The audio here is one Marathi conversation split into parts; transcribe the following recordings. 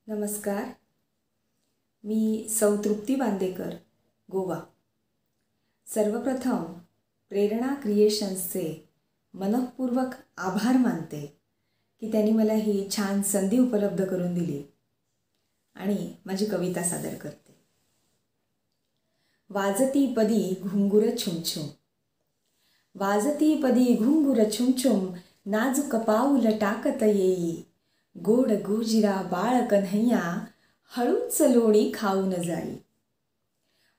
नमस्कार. मी सौ तृप्ती बांदेकर, गोवा. सर्वप्रथम प्रेरणा क्रिएशन्सचे मनःपूर्वक आभार मानते की त्यांनी मला ही छान संधी उपलब्ध करून दिली आणि माझी कविता सादर करते. वाजती पदी घुंगुर छुमछुम. वाजती पदी घुंगुर छुमछुम, नाजूक पाऊल टाकत येई. गोड गोजिरा बाळ कन्हैया, हळूच लोणी खाऊन जाई.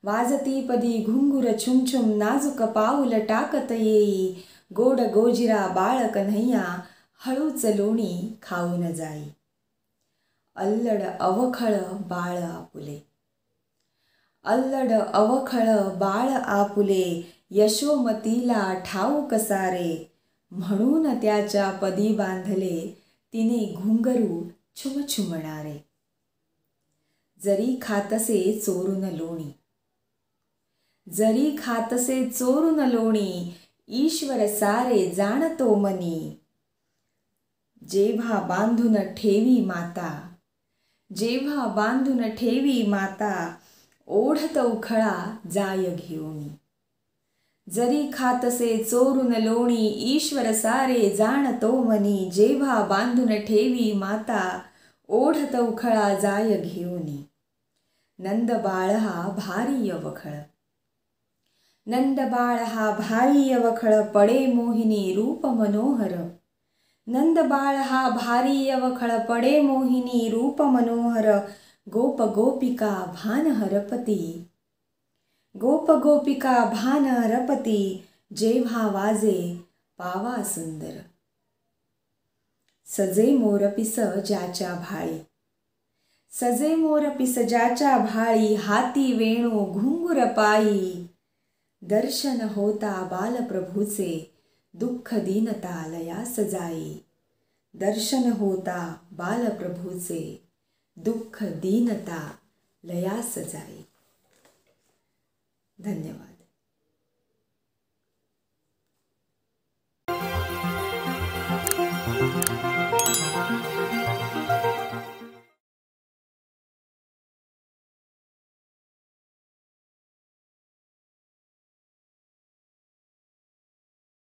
वाजती पदी घुंगुर छुमछुम, नाजूक पाऊल टाकत येई. गोड गोजिरा बाळ कन्हैया, हळूच लोणी खाऊन जाई. अल्लड अवखळ बाळ आपुले. अल्लड अवखळ बाळ आपुले, यशोमतीला ठाऊक सारे. म्हणून त्याच्या पदी बांधले, तिने घुंगरू छुमछुमणारे. जरी खातसे चोरून लोणी. जरी खातसे चोरून लोणी, ईश्वर सारे जाणतो मनी. जेव्हा बांधून ठेवी माता. जेव्हा बांधून ठेवी माता, ओढत उखळा जाय घेऊनी. जरी खातसे चोरून लोणी, ईश्वर सारे जाणतो मनी. जेव्हा बांधून ठेवी माता, ओढत उखळा जाय घेऊनी. नंद बाळ हा भारी अवखळ. नंद बाळ हा भारी अवखळ, पडे मोहिनी रूप मनोहर. नंद बाळ हा भारी अवखळ, पडे मोहिनी रूप मनोहर. गोप गोपिका भान हरपती. गोप गोपिका भान हरपती, जेव्हा वाजे पावा सुंदर. सजे मोरपिस ज्याच्या भाळी. सजे मोरपिस ज्याच्या भाळी, हाती वेणू घुंगुर पायी. दर्शन होता बालप्रभूचे, दुःख दीनता लयास जाई. दर्शन होता बालप्रभूचे, दुःख दीनता लयास जाई. धन्यवाद.